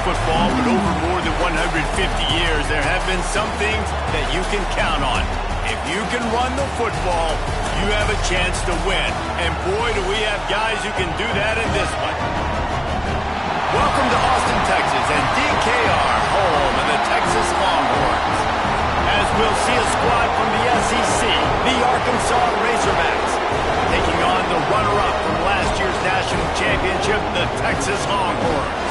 football, but over more than 150 years, there have been some things that you can count on. If you can run the football, you have a chance to win. And boy, do we have guys who can do that in this one. Welcome to Austin, Texas, and DKR, home of the Texas Longhorns. As we'll see a squad from the SEC, the Arkansas Razorbacks, taking on the runner-up from last year's national championship, the Texas Longhorns.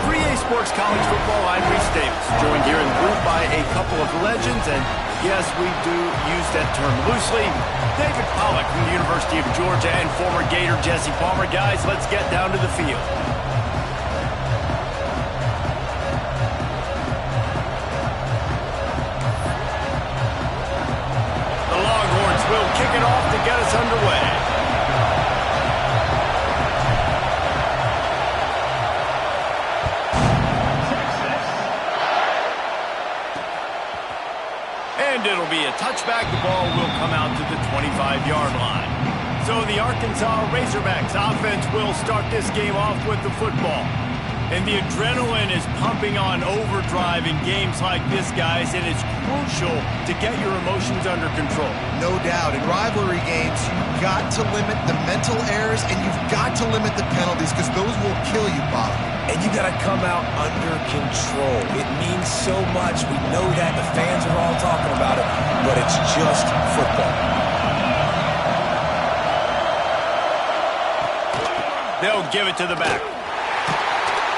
3A Sports College Football, I'm Reese Davis, joined here in the booth by a couple of legends, and yes, we do use that term loosely. David Pollack from the University of Georgia and former Gator Jesse Palmer. Guys, let's get down to the field. The Longhorns will kick it off to get us underway. And it'll be a touchback. The ball will come out to the 25-yard line. So the Arkansas Razorbacks offense will start this game off with the football. And the adrenaline is pumping on overdrive in games like this, guys, and it's crucial to get your emotions under control. No doubt. In rivalry games, you've got to limit the mental errors, and you've got to limit the penalties, because those will kill you, Bob. And you got to come out under control. It means so much. We know that. The fans are all talking about it, but it's just football. They'll give it to the back.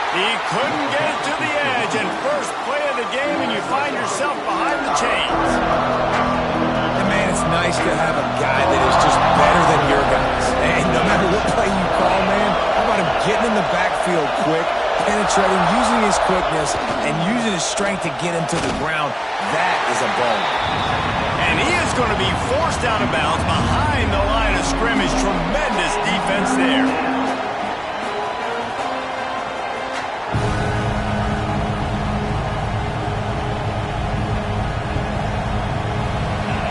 He couldn't get it to the edge, and first play of the game, and you find yourself behind the chains. And man, it's nice to have a guy that is just better than your guys. And no matter what play you call, man, how about him getting in the backfield quick, penetrating, using his quickness, and using his strength to get him to the ground. That is a ball. And he is going to be forced out of bounds behind the line of scrimmage. Tremendous defense there.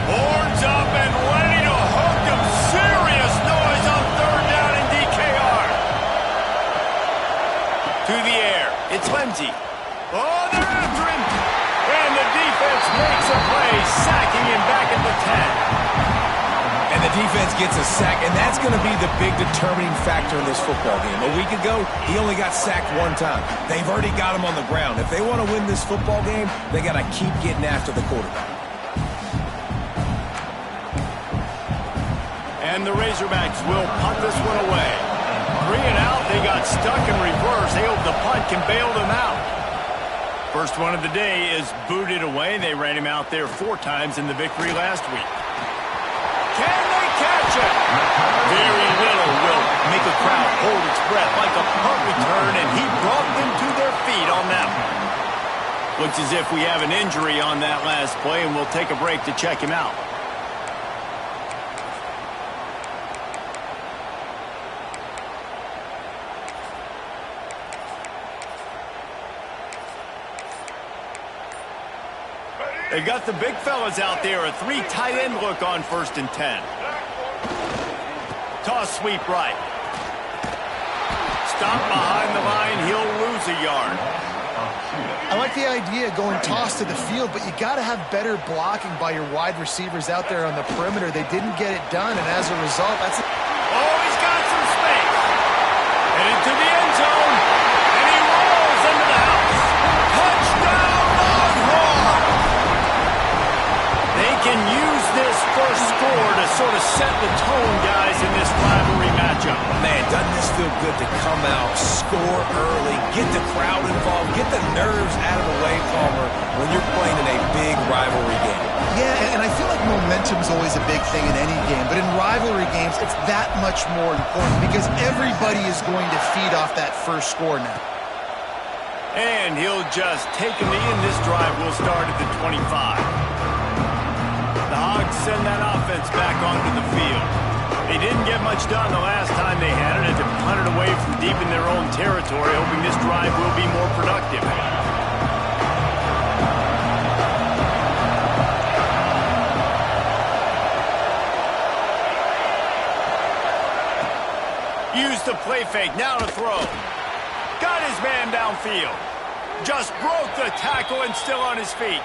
Horns up and ready to hook him. Serious noise on third down in DKR. To the air. It's Lindsey. Oh, they're after him. And the defense makes a play, sacking him back at the 10. And the defense gets a sack, and that's going to be the big determining factor in this football game. A week ago, he only got sacked one time. They've already got him on the ground. If they want to win this football game, they got to keep getting after the quarterback. And the Razorbacks will punt this one away. 3 and out, they got stuck in reverse. They hope the punt can bail them out. First one of the day is booted away. They ran him out there 4 times in the victory last week. Can they catch it? Very little will make a crowd hold its breath like a punt return, and he brought them to their feet on that one. Looks as if we have an injury on that last play, and we'll take a break to check him out. They got the big fellas out there, a 3 tight end look on 1st and 10. Toss sweep right. Stop behind the line, he'll lose a yard. I like the idea of going toss to the field, but you got to have better blocking by your wide receivers out there on the perimeter. They didn't get it done, and as a result, that's... Oh, he's got some space. Headed to the end zone, and he rolls into the house. Touchdown, Longhorn! They can use this first score to sort of set the tone, guys, in this rivalry matchup. Man, doesn't this feel good to come out, score early, get the crowd involved, get the nerves out of the way, Palmer, when you're playing in a big rivalry game? Yeah, and I feel like momentum's always a big thing in any game, but in rivalry games, it's that much more important because everybody is going to feed off that first score now. And he'll just take a knee, and this drive will start at the 25. The Hogs send that offense back onto the field. They didn't get much done the last time they had it, and to punt it away from deep in their own territory, hoping this drive will be more productive. Use the play fake, now to throw. Got his man downfield. Just broke the tackle and still on his feet.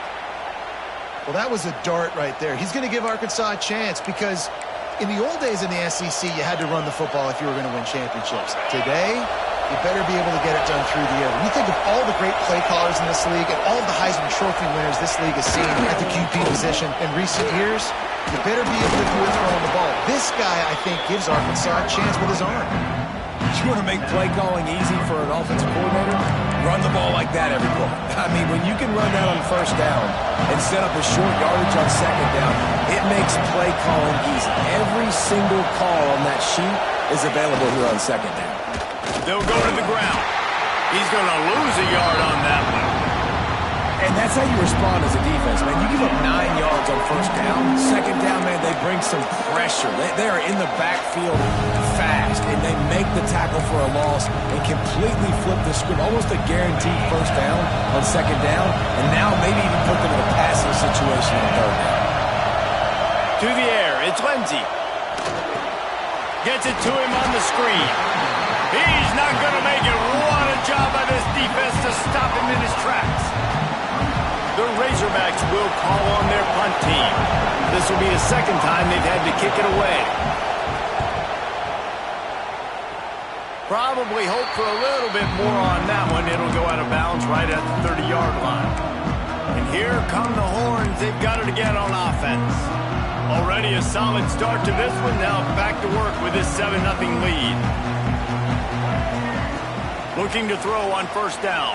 Well, that was a dart right there. He's going to give Arkansas a chance because in the old days in the SEC, you had to run the football if you were going to win championships. Today, you better be able to get it done through the air. When you think of all the great play callers in this league and all of the Heisman Trophy winners this league has seen at the QB position in recent years, you better be able to do it throwing the ball. This guy, I think, gives Arkansas a chance with his arm. You want to make play calling easy for an offensive coordinator? Run the ball like that every play. I mean, when you can run that on first down and set up a short yardage on second down, it makes play calling easy. Every single call on that sheet is available here on second down. They'll go to the ground. He's going to lose a yard on that one. And that's how you respond as a defense, man. You give up 9 yards on first down. Second down, man, they bring some pressure. They are in the backfield fast, and they make the tackle for a loss and completely flip the script. Almost a guaranteed first down on second down, and now maybe even put them in a passing situation on third down. To the air, it's Lindsey. Gets it to him on the screen. He's not going to make it. What a job by this defense to stop him in his tracks. The Razorbacks will call on their punt team. This will be the second time they've had to kick it away. Probably hope for a little bit more on that one. It'll go out of bounds right at the 30-yard line. And here come the Horns. They've got it again on offense. Already a solid start to this one. Now back to work with this 7-0 lead. Looking to throw on first down.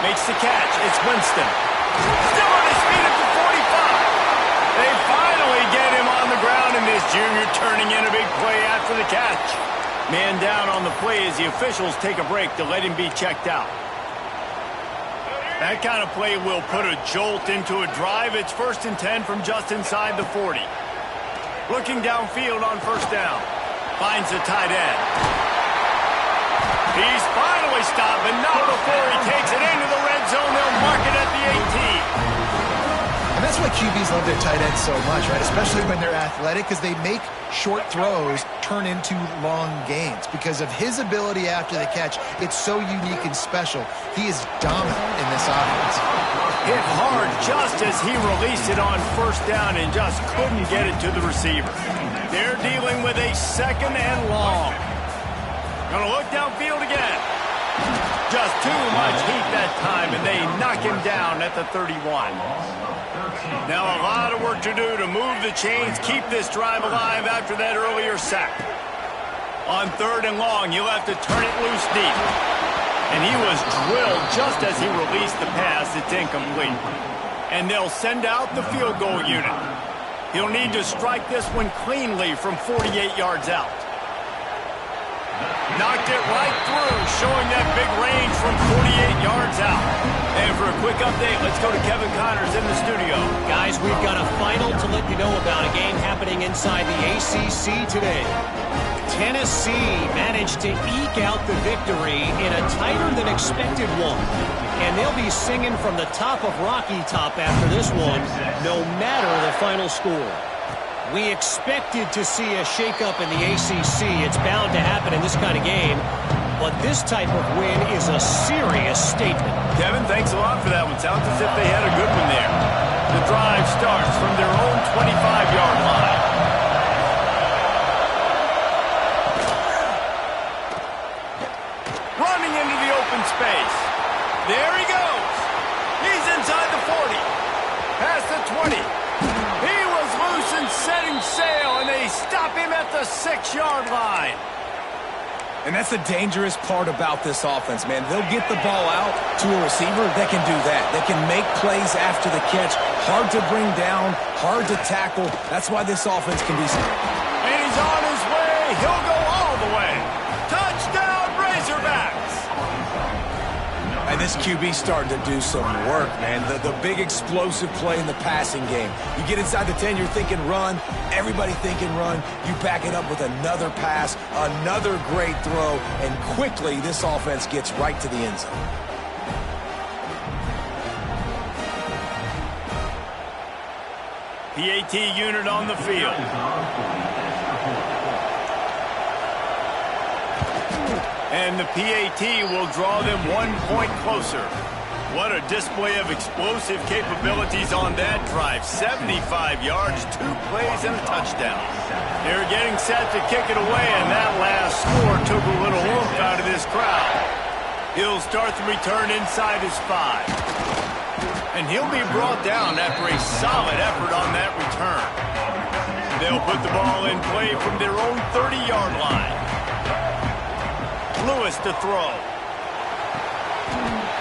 Makes the catch. It's Winston. Still on his feet at the 45. They finally get him on the ground, and this junior turning in a big play after the catch. Man down on the play as the officials take a break to let him be checked out. That kind of play will put a jolt into a drive. It's 1st and 10 from just inside the 40. Looking downfield on first down. Finds the tight end. He's finally stopped, but not before he takes it into the red zone. They'll mark it at the 18. And that's why QBs love their tight ends so much, right? Especially when they're athletic, because they make short throws turn into long gains. Because of his ability after the catch, it's so unique and special. He is dominant in this offense. Hit hard just as he released it on first down and just couldn't get it to the receiver. They're dealing with a 2nd and long. Gonna look downfield again. Just too much heat that time, and they knock him down at the 31. Now a lot of work to do to move the chains, keep this drive alive after that earlier sack. On 3rd and long, he'll have to turn it loose deep. And he was drilled just as he released the pass. It's incomplete. And they'll send out the field goal unit. He'll need to strike this one cleanly from 48 yards out. Knocked it right through, showing that big range from 48 yards out. And for a quick update, let's go to Kevin Connors in the studio. Guys, we've got a final to let you know about, a game happening inside the ACC today. Tennessee managed to eke out the victory in a tighter-than-expected one. And they'll be singing from the top of Rocky Top after this one, no matter the final score. We expected to see a shakeup in the ACC. It's bound to happen in this kind of game. But this type of win is a serious statement. Kevin, thanks a lot for that one. Sounds as if they had a good one there. The drive starts from their own 25-yard line. Running into the open space. There he goes. He's inside the 40. Past the 20. He was loose and setting sail, and they stop him at the 6-yard line. And that's the dangerous part about this offense, man. They'll get the ball out to a receiver. They can do that. They can make plays after the catch. Hard to bring down, hard to tackle. That's why this offense can be... And he's on his way. He'll go all the way. Touchdown, Razorbacks. And this QB's starting to do some work, man. The big explosive play in the passing game. You get inside the 10, you're thinking run. Everybody thinking run. You back it up with another pass, another great throw, and quickly this offense gets right to the end zone. PAT unit on the field. And the PAT will draw them 1 point closer. What a display of explosive capabilities on that drive. 75 yards, 2 plays, and a touchdown. They're getting set to kick it away, and that last score took a little oomph out of this crowd. He'll start the return inside his 5. And he'll be brought down after a solid effort on that return. They'll put the ball in play from their own 30-yard line. Lewis to throw.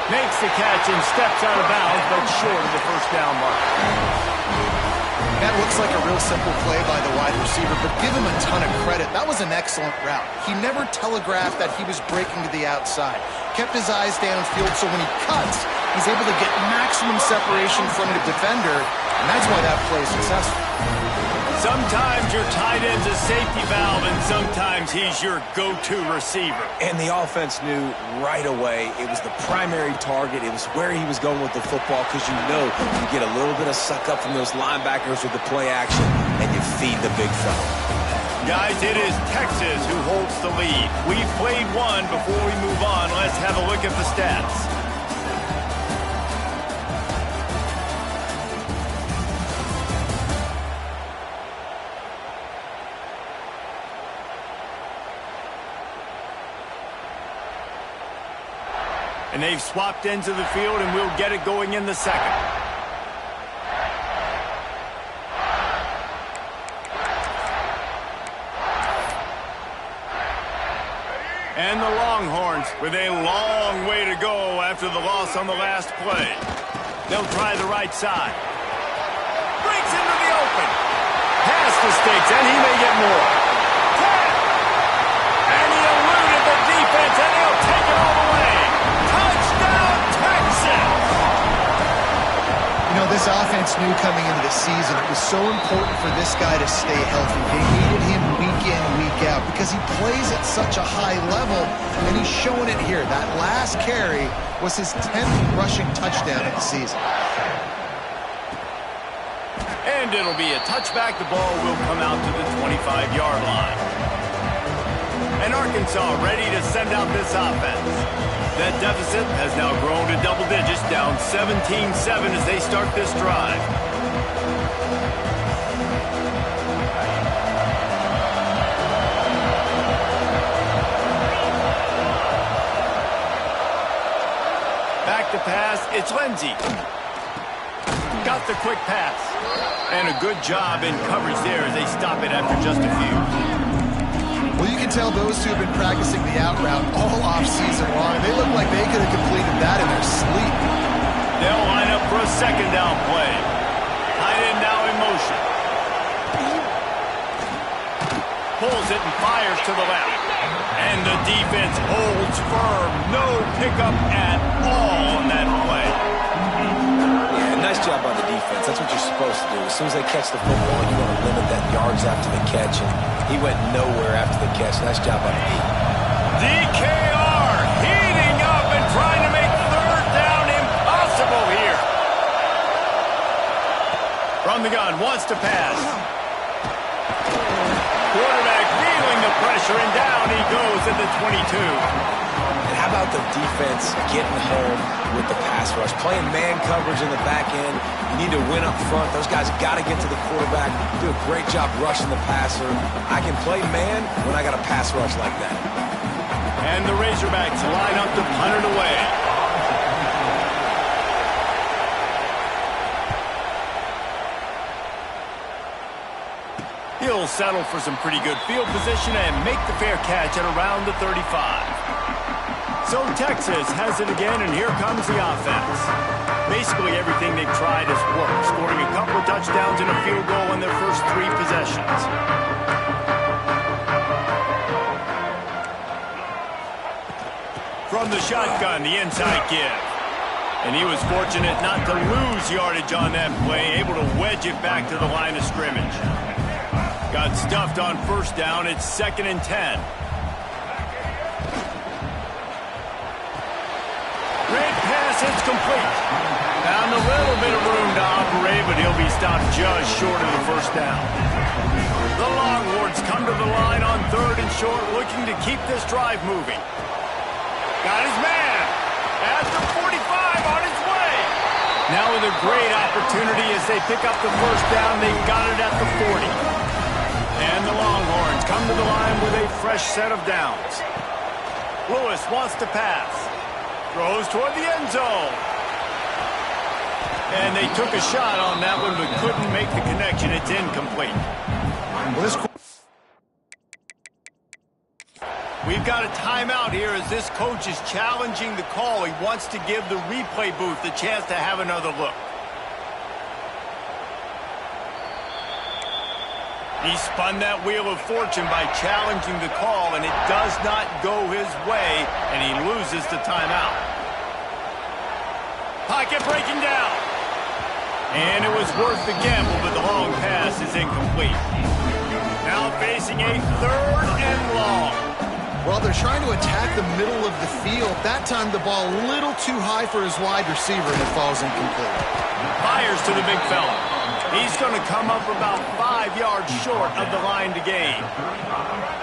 Makes the catch and steps out of bounds, but short of the first down mark. That looks like a real simple play by the wide receiver, but give him a ton of credit. That was an excellent route. He never telegraphed that he was breaking to the outside. Kept his eyes downfield, so when he cuts, he's able to get maximum separation from the defender, and that's why that play is successful. Sometimes your tight end's a safety valve, and sometimes he's your go-to receiver. And the offense knew right away it was the primary target. It was where he was going with the football, because you know you get a little bit of suck up from those linebackers with the play action, and you feed the big fella. Guys, it is Texas who holds the lead. We've played one. Before we move on, let's have a look at the stats. And they've swapped ends of the field, and we'll get it going in the second. And the Longhorns with a long way to go after the loss on the last play. They'll try the right side. Breaks into the open. Pass mistakes, and he may get more. And he eluded the defense, and he'll take it all the way. Touchdown, Texas! You know, this offense knew coming into the season it was so important for this guy to stay healthy. They needed him week in, week out, because he plays at such a high level, and he's showing it here. That last carry was his 10th rushing touchdown of the season. And it'll be a touchback. The ball will come out to the 25-yard line. And Arkansas ready to send out this offense. That deficit has now grown to double digits, down 17-7 as they start this drive. Back to pass, it's Lindsey. Got the quick pass. And a good job in coverage there as they stop it after just a few. Well, you can tell those two have been practicing the out route all off-season long. They look like they could have completed that in their sleep. They'll line up for a second down play. Tight end now in motion. Pulls it and fires to the left. And the defense holds firm. No pickup at all on that play. Yeah, nice job on the defense. That's what you're supposed to do. As soon as they catch the football, you want to limit that yards after the catch. And he went nowhere after the catch. Nice job on the D. DKR heating up and trying to make third down impossible here. From the gun, wants to pass. Quarterback feeling the pressure, and down he goes at the 22. And how about the defense getting home with the pass rush? Playing man coverage in the back end. You need to win up front. Those guys got to get to the quarterback. Do a great job rushing the passer. I can play man when I got a pass rush like that. And the Razorbacks line up to punt it away. He'll settle for some pretty good field position and make the fair catch at around the 35. So Texas has it again, and here comes the offense. Basically everything they've tried has worked, scoring a couple of touchdowns and a field goal in their first 3 possessions. From the shotgun, the inside give. And he was fortunate not to lose yardage on that play, able to wedge it back to the line of scrimmage. Got stuffed on first down. It's 2nd and 10. Great pass, it's complete. Found a little bit of room to operate, but he'll be stopped just short of the first down. The Longhorns come to the line on 3rd and short, looking to keep this drive moving. Got his man. At the 45, on his way. Now with a great opportunity as they pick up the first down. They got it at the 40. And the Longhorns come to the line with a fresh set of downs. Lewis wants to pass. Throws toward the end zone. And they took a shot on that one but couldn't make the connection. It's incomplete. We've got a timeout here as this coach is challenging the call. He wants to give the replay booth the chance to have another look. He spun that wheel of fortune by challenging the call, and it does not go his way, and he loses the timeout. Pocket breaking down. And it was worth the gamble, but the long pass is incomplete. Now facing a 3rd and long. Well, they're trying to attack the middle of the field. That time the ball a little too high for his wide receiver, and it falls incomplete. Fires to the big fella. He's going to come up about 5 yards short of the line to gain.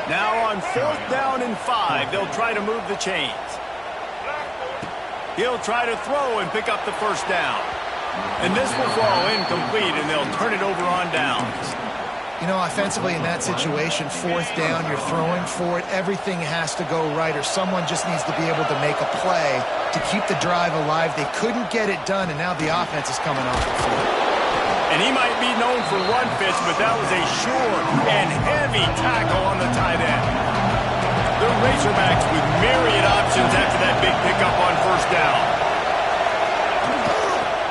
Now on 4th down and 5, they'll try to move the chains. He'll try to throw and pick up the first down. And this will fall incomplete, and they'll turn it over on downs. You know, offensively in that situation, 4th down, you're throwing for it. Everything has to go right, or someone just needs to be able to make a play to keep the drive alive. They couldn't get it done, and now the offense is coming off the field. And he might be known for run fits, but that was a sure and heavy tackle on the tight end. The Razorbacks with myriad options after that big pickup on 1st down.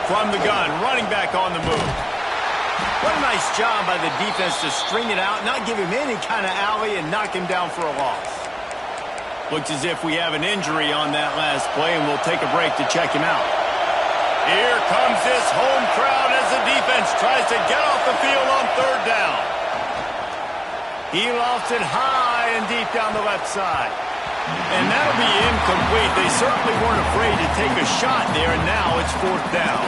From the gun, running back on the move. What a nice job by the defense to string it out, not give him any kind of alley, and knock him down for a loss. Looks as if we have an injury on that last play, and we'll take a break to check him out. Here comes this home crowd as the defense tries to get off the field on 3rd down. He lofts it high and deep down the left side. And that'll be incomplete. They certainly weren't afraid to take a shot there, and now it's 4th down.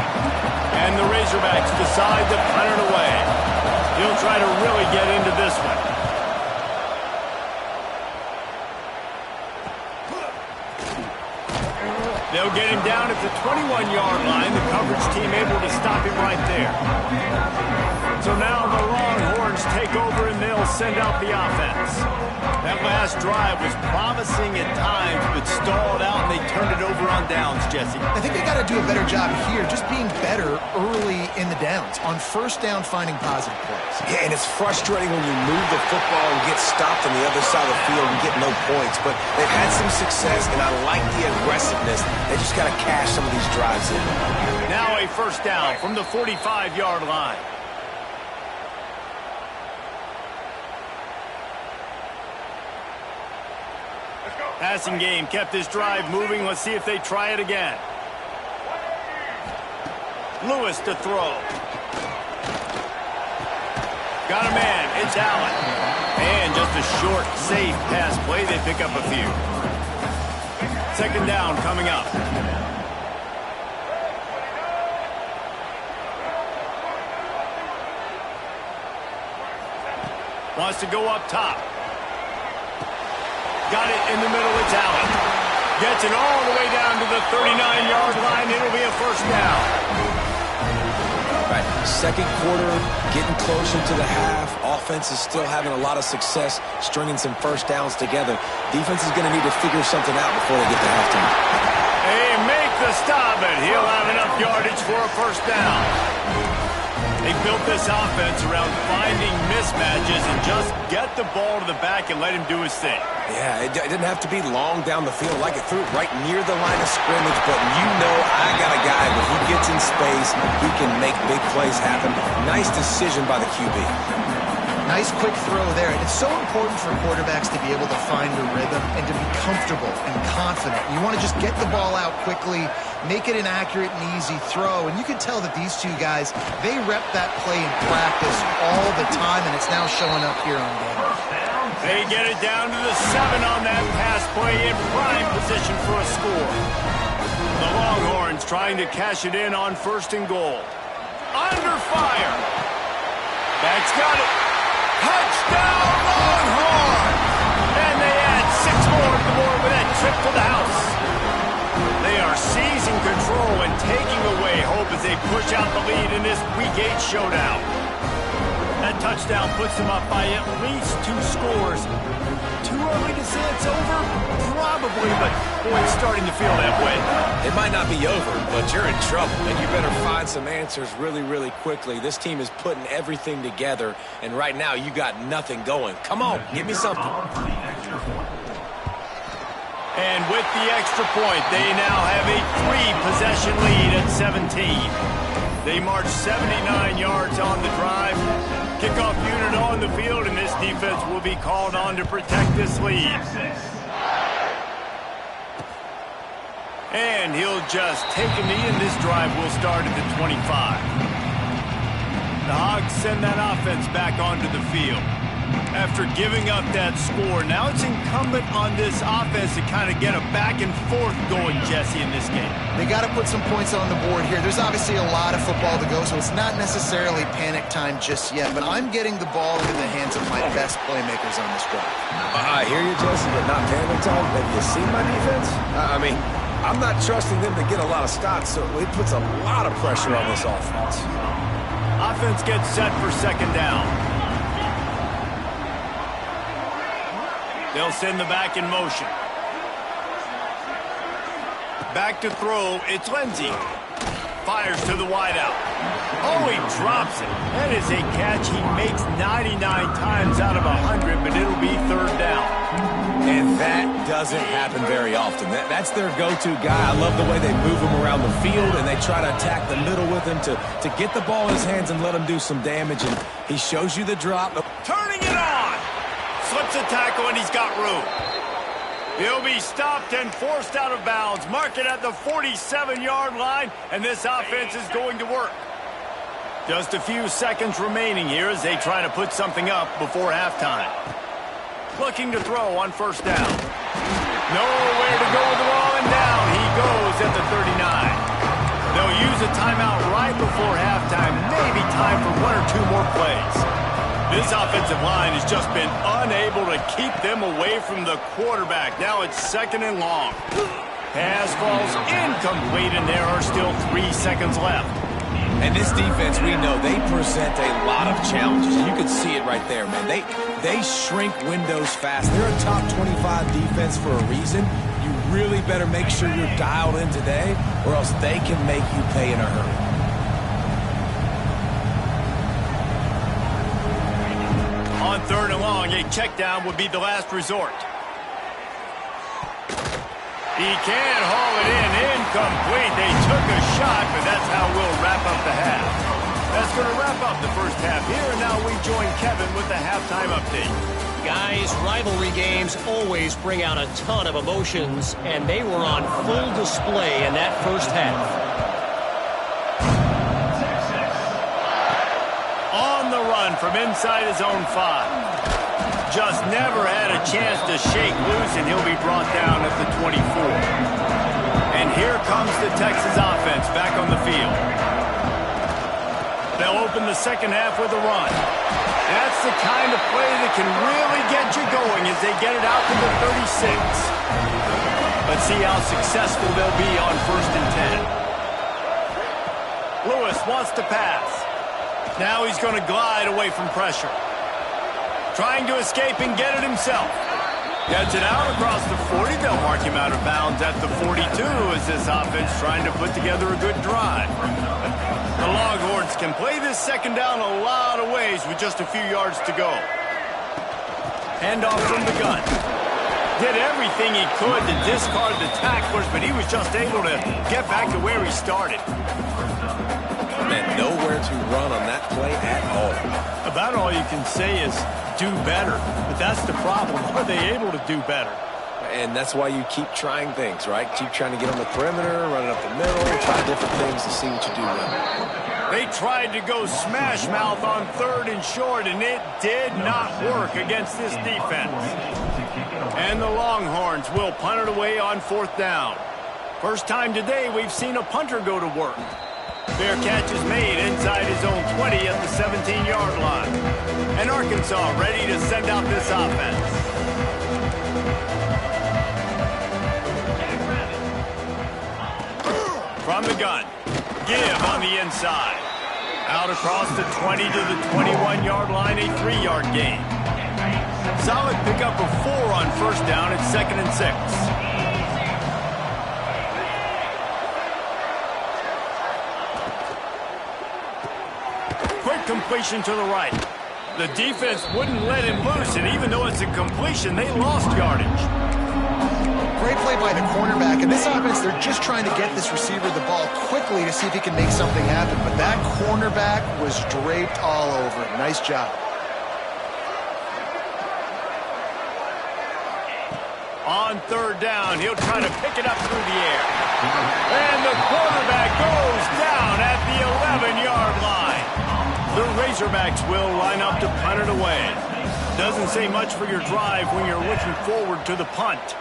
And the Razorbacks decide to punt it away. He'll try to really get into this one. They'll get him down at the 21-yard line. The coverage team able to stop him right there. So now the Longhorns take over, and they'll send out the offense. That last drive was promising at times, but stalled out, and they turned it over on downs, Jesse. I think they got to do a better job here, just being better early in the downs. On 1st down, finding positive plays. Yeah, and it's frustrating when you move the football and get stopped on the other side of the field and get no points. But they've had some success, and I like the aggressiveness. They just got to cash some of these drives in. Now a 1st down from the 45-yard line. Passing game kept this drive moving. Let's see if they try it again. Lewis to throw. Got a man. It's Allen. And just a short, safe pass play. They pick up a few. 2nd down coming up. Wants to go up top. Got it in the middle, it's Allen. Gets it all the way down to the 39-yard line. It'll be a 1st down. Right, 2nd quarter, getting closer to the half. Offense is still having a lot of success stringing some 1st downs together. Defense is going to need to figure something out before they get to halftime. They make the stop, and he'll have enough yardage for a 1st down. They built this offense around finding mismatches and just get the ball to the back and let him do his thing. Yeah, it didn't have to be long down the field. Like it threw it right near the line of scrimmage, but you know I got a guy when he gets in space, he can make big plays happen. Nice decision by the QB. Nice quick throw there. And it's so important for quarterbacks to be able to find a rhythm and to be comfortable and confident. You want to just get the ball out quickly, make it an accurate and easy throw. And you can tell that these two guys, they rep that play in practice all the time, and it's now showing up here on game. They get it down to the 7 on that pass play in prime position for a score. The Longhorns trying to cash it in on 1st and goal. Under fire. That's got it. Touchdown, Longhorns! And they add 6 more to the board with that trip to the house. control and taking away hope as they push out the lead in this Week 8 showdown. That touchdown puts them up by at least 2 scores. Too early to say it's over? Probably, but boy, it's starting to feel that way. It might not be over, but you're in trouble, and you better find some answers really, really quickly. This team is putting everything together, and right now you got nothing going. Come on, give me something. And with the extra point, they now have a 3-possession lead at 17. They march 79 yards on the drive. Kickoff unit on the field, and this defense will be called on to protect this lead. And he'll just take a knee, and this drive will start at the 25. The Hogs send that offense back onto the field. After giving up that score, now it's incumbent on this offense to kind of get a back and forth going, Jesse, in this game. They got to put some points on the board here. There's obviously a lot of football to go, so it's not necessarily panic time just yet, but I'm getting the ball into the hands of my best playmakers on this drive. I hear you, Jesse, but not panic time. Have you seen my defense? I mean, I'm not trusting them to get a lot of stops, so it puts a lot of pressure on this offense. Offense gets set for second down. They'll send the back in motion. Back to throw, it's Lindsey. Fires to the wideout. Oh, he drops it. That is a catch he makes 99 times out of 100, but it'll be third down. And that doesn't happen very often. That's their go-to guy. I love the way they move him around the field, and they try to attack the middle with him to get the ball in his hands and let him do some damage. And he shows you the drop. Turning it on. Slips a tackle, and he's got room. He'll be stopped and forced out of bounds. Mark it at the 47-yard line, and this offense is going to work. Just a few seconds remaining here as they try to put something up before halftime. Looking to throw on first down. Nowhere to go with the ball, and down he goes at the 39. They'll use a timeout right before halftime. Maybe time for 1 or 2 more plays. This offensive line has just been unable to keep them away from the quarterback. Now it's second and long. Pass falls incomplete, and there are still 3 seconds left. And this defense, we know, they present a lot of challenges. You can see it right there, man. They shrink windows fast. They're a top 25 defense for a reason. You really better make sure you're dialed in today, or else they can make you pay in a hurry. On third and long, a check down would be the last resort. He can't haul it in. Incomplete. They took a shot, but that's how we'll wrap up the half. That's going to wrap up the first half here, and now we join Kevin with the halftime update. Guys, rivalry games always bring out a ton of emotions, and they were on full display in that first half. On the run from inside his own 5. Just never had a chance to shake loose, and he'll be brought down at the 24. And here comes the Texas offense back on the field. They'll open the second half with a run. That's the kind of play that can really get you going as they get it out to the 36. Let's see how successful they'll be on first and 10. Lewis wants to pass. Now he's going to glide away from pressure. Trying to escape and get it himself. Gets it out across the 40. They'll mark him out of bounds at the 42 as this offense trying to put together a good drive. The Longhorns can play this second down a lot of ways with just a few yards to go. Handoff from the gun. Did everything he could to discard the tacklers, but he was just able to get back to where he started. Man, nowhere to run on that play at all. About all you can say is do better. But that's the problem. Are they able to do better? And that's why you keep trying things, right? Keep trying to get on the perimeter, run it up the middle, try different things to see what you do well. They tried to go smash mouth on third and short, and it did not work against this defense. And the Longhorns will punt it away on fourth down. First time today we've seen a punter go to work. Fair catch is made inside his own 20 at the 17-yard line. And Arkansas ready to send out this offense. From the gun. Give on the inside. Out across the 20 to the 21-yard line, a 3-yard gain. Solid pickup of 4 on first down at 2nd and 6. Quick completion to the right. The defense wouldn't let him loose, and even though it's a completion, they lost yardage. Great play by the cornerback. In this offense, they're just trying to get this receiver the ball quickly to see if he can make something happen. But that cornerback was draped all over him. Nice job. On third down, he'll try to pick it up through the air. And the quarterback goes down at the 11-yard line. The Razorbacks will line up to punt it away. Doesn't say much for your drive when you're looking forward to the punt.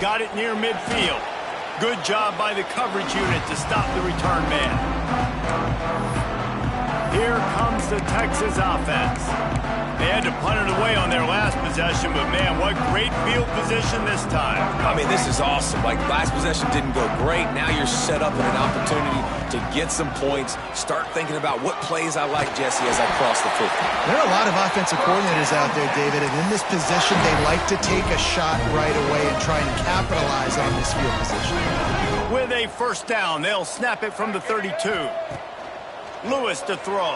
Got it near midfield. Good job by the coverage unit to stop the return man. Here comes the Texas offense. They had to punt it away on their last possession, but man, what great field position this time. I mean, this is awesome. Like, last possession didn't go great. Now you're set up in an opportunity to get some points. Start thinking about what plays I like, Jesse, as I cross the 50. There are a lot of offensive coordinators out there, David, and in this position, they like to take a shot right away and try and capitalize on this field position. With a first down, they'll snap it from the 32. Lewis to throw.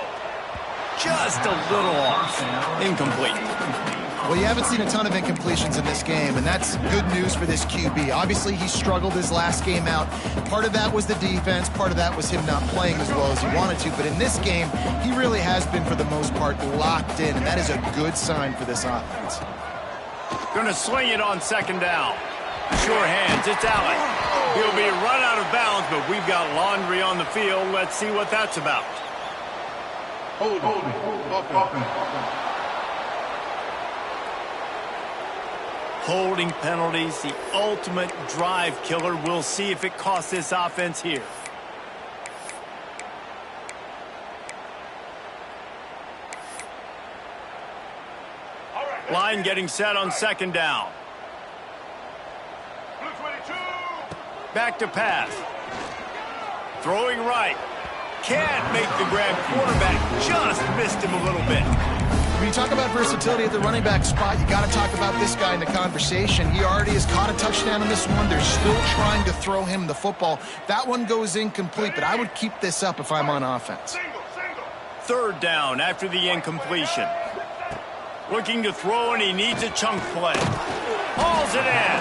Just a little off. Incomplete. Well, you haven't seen a ton of incompletions in this game, and that's good news for this QB. Obviously, he struggled his last game out. Part of that was the defense. Part of that was him not playing as well as he wanted to. But in this game, he really has been, for the most part, locked in, and that is a good sign for this offense. Going to sling it on second down. Sure hands. It's Allen. He'll be run out of bounds, but we've got laundry on the field. Let's see what that's about. Holding penalties, the ultimate drive killer. We'll see if it costs this offense here. Line getting set on second down. Back to pass. Throwing right. Can't make the grab. Quarterback just missed him a little bit. When you talk about versatility at the running back spot, you got to talk about this guy in the conversation. He already has caught a touchdown in this one. They're still trying to throw him the football. That one goes incomplete, but I would keep this up if I'm on offense. Third down after the incompletion. Looking to throw, and he needs a chunk play. Hauls it in.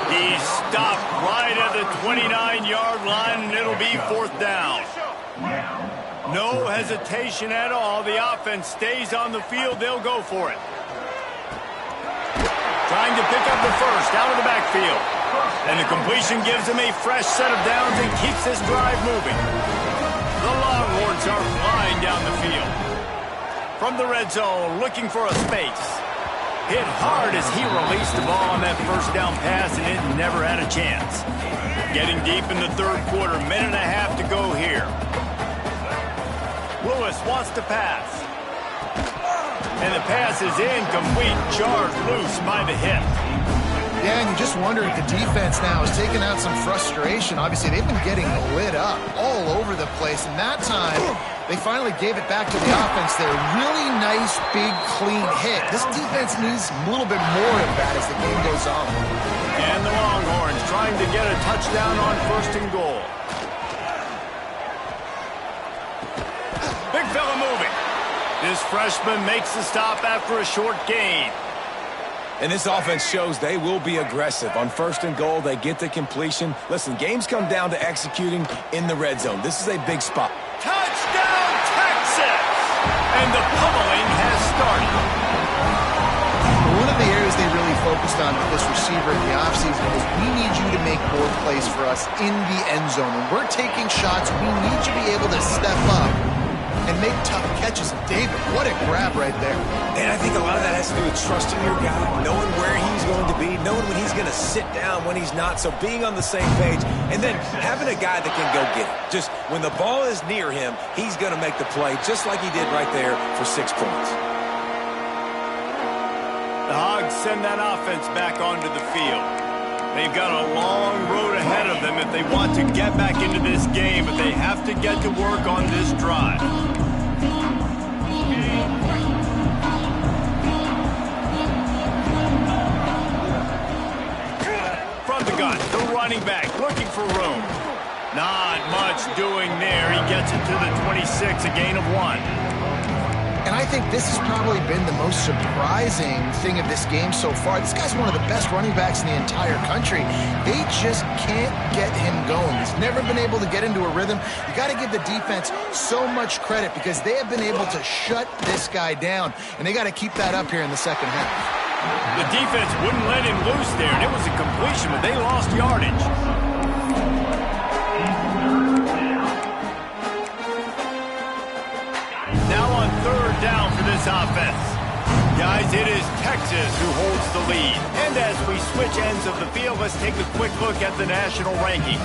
He's stopped right at the 29-yard line, and it'll be fourth down. No hesitation at all. The offense stays on the field. They'll go for it. Trying to pick up the first out of the backfield. And the completion gives him a fresh set of downs and keeps this drive moving. The Longhorns are flying down the field. From the red zone, looking for a space. Hit hard as he released the ball on that first down pass, and it never had a chance. Getting deep in the third quarter, minute and a half to go here. Lewis wants to pass. And the pass is incomplete, jarred loose by the hip. Yeah, and you just wonder if the defense now is taking out some frustration. Obviously, they've been getting lit up all over the place, and that time, they finally gave it back to the offense there. Really nice, big, clean hit. This defense needs a little bit more of that as the game goes on. And the Longhorns trying to get a touchdown on first and goal. Big fella moving. This freshman makes the stop after a short gain. And this offense shows they will be aggressive. On first and goal, they get the completion. Listen, games come down to executing in the red zone. This is a big spot. Touchdown, Texas! And the pummeling has started. One of the areas they really focused on with this receiver in the offseason was we need you to make more plays for us in the end zone. When we're taking shots, we need you to be able to step up and make tough catches. David, what a grab right there. And I think a lot of that has to do with trusting your guy, knowing where he's going to be, knowing when he's going to sit down, when he's not, so being on the same page, and then having a guy that can go get it. Just when the ball is near him, he's going to make the play, just like he did right there for 6 points. The Hogs send that offense back onto the field. They've got a long road ahead of them if they want to get back into this game, but they have to get to work on this drive. From the gun, the running back looking for room. Not much doing there. He gets it to the 26, a gain of 1. And I think this has probably been the most surprising thing of this game so far. This guy's one of the best running backs in the entire country. They just can't get him going. He's never been able to get into a rhythm. You got to give the defense so much credit because they have been able to shut this guy down, and they got to keep that up here in the second half. The defense wouldn't let him loose there, and it was a completion, but they lost yardage. Down for this offense. Guys, it is Texas who holds the lead. And as we switch ends of the field, let's take a quick look at the national rankings.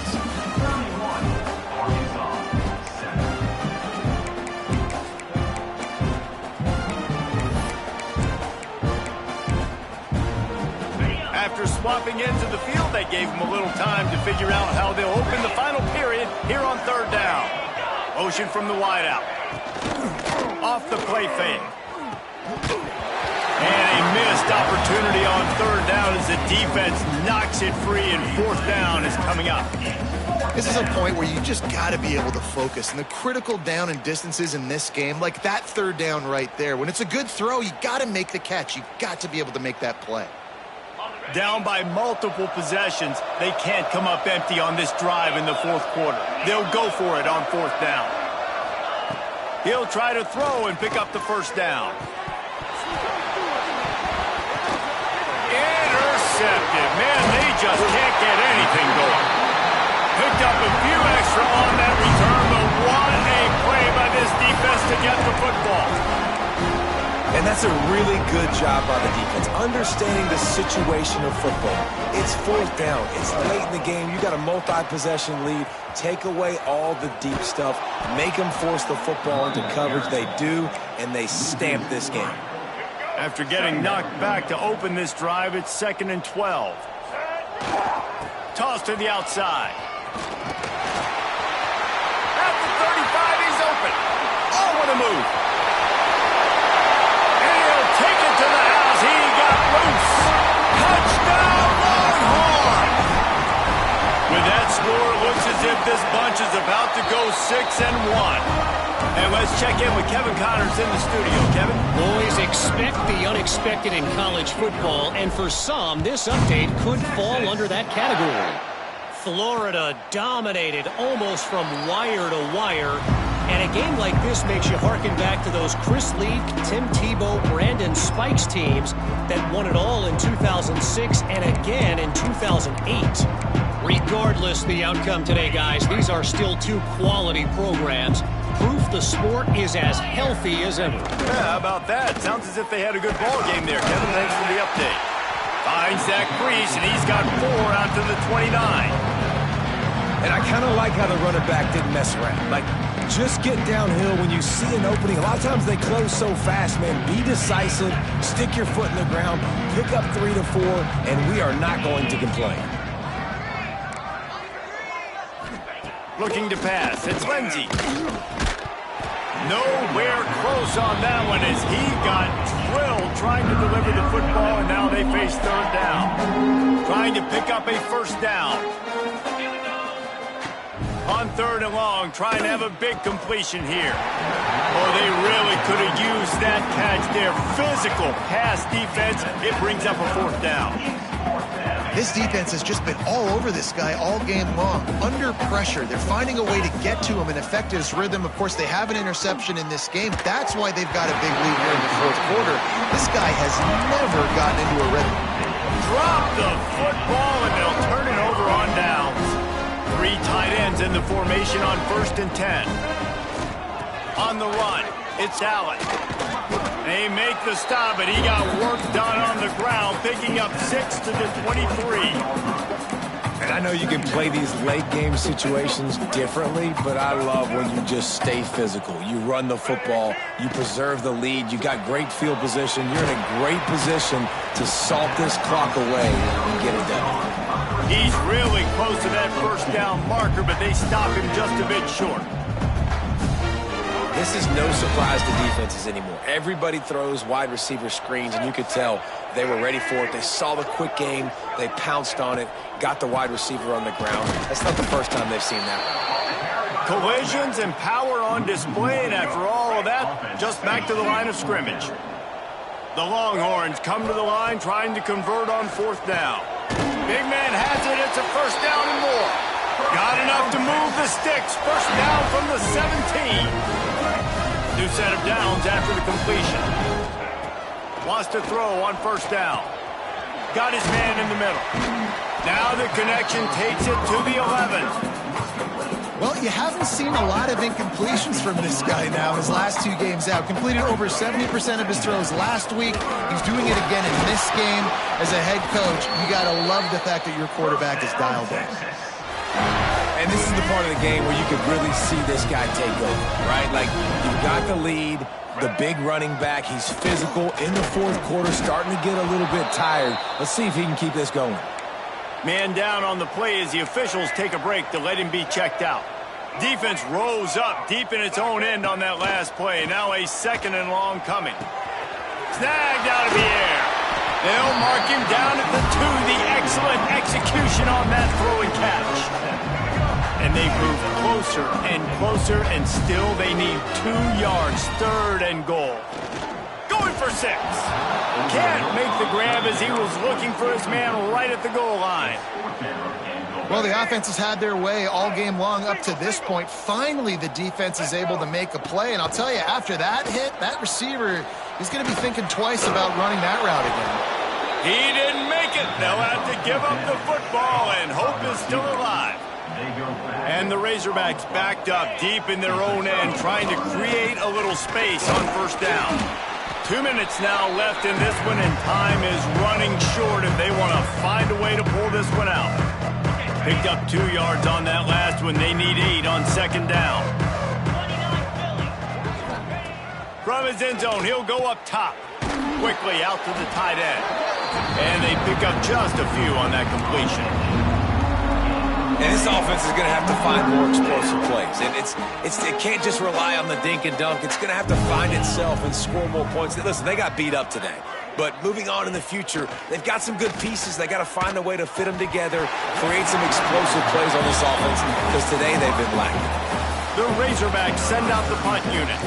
After swapping ends of the field, they gave them a little time to figure out how they'll open the final period here on third down. Motion from the wideout. Off the play fake. And a missed opportunity on third down as the defense knocks it free, and fourth down is coming up. This is a point where you just got to be able to focus. And the critical down and distances in this game, like that third down right there, when it's a good throw, you got to make the catch. You got to be able to make that play. Down by multiple possessions, they can't come up empty on this drive in the fourth quarter. They'll go for it on fourth down. He'll try to throw and pick up the first down. Intercepted. Man, they just can't get anything going. Picked up a few extra on that return, but what a play by this defense to get the football. And that's a really good job by the defense, understanding the situation of football. It's fourth down. It's late in the game. You got a multi-possession lead. Take away all the deep stuff. Make them force the football into coverage. They do, and they stamp this game. After getting knocked back to open this drive, it's 2nd and 12. Toss to the outside. At the 35, he's open. Oh, what a move. Take it to the house. He got loose. Touchdown, Longhorn. With that score, it looks as if this bunch is about to go 6-1. And let's check in with Kevin Connors in the studio. Kevin? Boys, expect the unexpected in college football, and for some, this update could fall under that category. Florida dominated almost from wire to wire. And a game like this makes you harken back to those Chris Leak, Tim Tebow, Brandon Spikes teams that won it all in 2006 and again in 2008. Regardless the outcome today, guys, these are still two quality programs. Proof the sport is as healthy as ever. Yeah, how about that? Sounds as if they had a good ball game there, Kevin. Thanks for the update. Finds that crease, and he's got 4 out to the 29. And I kind of like how the running back didn't mess around. Like, just get downhill when you see an opening. A lot of times they close so fast, man. Be decisive, stick your foot in the ground, pick up 3 to 4, and we are not going to complain. Looking to pass. It's Lindsey. Nowhere close on that one as he got drilled trying to deliver the football, and now they face third down. Trying to pick up a first down. On 3rd and long, trying to have a big completion here. Oh, they really could have used that catch there. Physical pass defense. It brings up a 4th down. This defense has just been all over this guy all game long. Under pressure, they're finding a way to get to him and affect his rhythm. Of course, they have an interception in this game. That's why they've got a big lead here in the 4th quarter. This guy has never gotten into a rhythm. Drop the football, and they'll turn it over on downs. 3 tight ends in the formation on 1st and 10. On the run, it's Allen. They make the stop, but he got work done on the ground, picking up 6 to the 23. And I know you can play these late game situations differently, but I love when you just stay physical. You run the football, you preserve the lead, you got great field position, you're in a great position to salt this clock away and get it done. He's really close to that first down marker, but they stop him just a bit short. This is no surprise to defenses anymore. Everybody throws wide receiver screens, and you could tell they were ready for it. They saw the quick game. They pounced on it, got the wide receiver on the ground. That's not the first time they've seen that. Collisions and power on display, and after all of that, just back to the line of scrimmage. The Longhorns come to the line trying to convert on fourth down. Big man has it. It's a first down and more. Got enough to move the sticks. First down from the 17. New set of downs after the completion. Wants to throw on first down. Got his man in the middle. Now the connection takes it to the 11. Well, you haven't seen a lot of incompletions from this guy now his last 2 games out. Completed over 70% of his throws last week. He's doing it again in this game. As a head coach, you got to love the fact that your quarterback is dialed in. And this is the part of the game where you could really see this guy take over, right? Like, you've got the lead, the big running back. He's physical in the fourth quarter, starting to get a little bit tired. Let's see if he can keep this going. Man down on the play as the officials take a break to let him be checked out. Defense rose up deep in its own end on that last play. Now a second and long coming. Snagged out of the air. They'll mark him down at the 2. The excellent execution on that throw and catch. And they move closer and closer, and still they need 2 yards. Third and goal. Going for 6. Can't make the grab as he was looking for his man right at the goal line. Well, the offense has had their way all game long up to this point. Finally, the defense is able to make a play. And I'll tell you, after that hit, that receiver is going to be thinking twice about running that route again. He didn't make it. They'll have to give up the football, and hope is still alive. And the Razorbacks backed up deep in their own end, trying to create a little space on first down. 2 minutes now left in this one, and time is running short if they want to find a way to pull this one out. Picked up 2 yards on that last one. They need 8 on second down. From his end zone, he'll go up top. Quickly out to the tight end. And they pick up just a few on that completion. And this offense is going to have to find more explosive plays. And it can't just rely on the dink and dunk. It's going to have to find itself and score more points. Listen, they got beat up today. But moving on in the future, they've got some good pieces. They got to find a way to fit them together, create some explosive plays on this offense, because today they've been lacking. The Razorbacks send out the punt unit.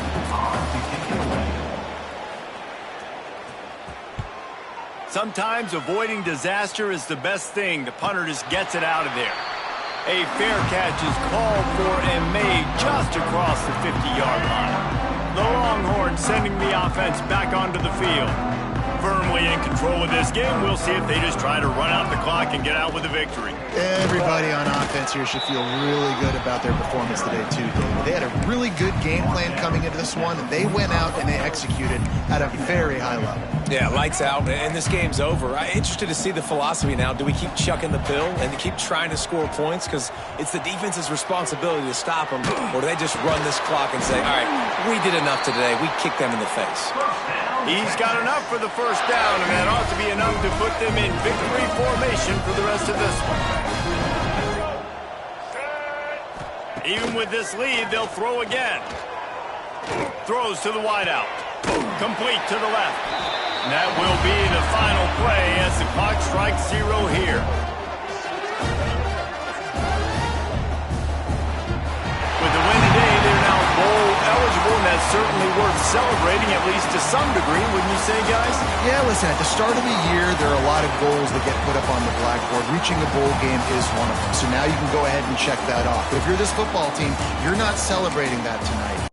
Sometimes avoiding disaster is the best thing. The punter just gets it out of there. A fair catch is called for and made just across the 50-yard line. The Longhorns sending the offense back onto the field. Firmly in control of this game. We'll see if they just try to run out the clock and get out with a victory. Everybody on offense here should feel really good about their performance today, too, David. They had a really good game plan coming into this one, and they went out and they executed at a very high level. Yeah, lights out, and this game's over. I'm interested to see the philosophy now. Do we keep chucking the pill and keep trying to score points? Because it's the defense's responsibility to stop them, or do they just run this clock and say, all right, we did enough today. We kicked them in the face. He's got enough for the first down, and that ought to be enough to put them in victory formation for the rest of this one. Even with this lead, they'll throw again. Throws to the wideout. Complete to the left. And that will be the final play as the clock strikes 0 here. With the win today, they're now bowl eligible, and that's certainly worth celebrating, at least to some degree, wouldn't you say, guys? Yeah, listen, at the start of the year, there are a lot of goals that get put up on the blackboard. Reaching a bowl game is one of them. So now you can go ahead and check that off. But if you're this football team, you're not celebrating that tonight.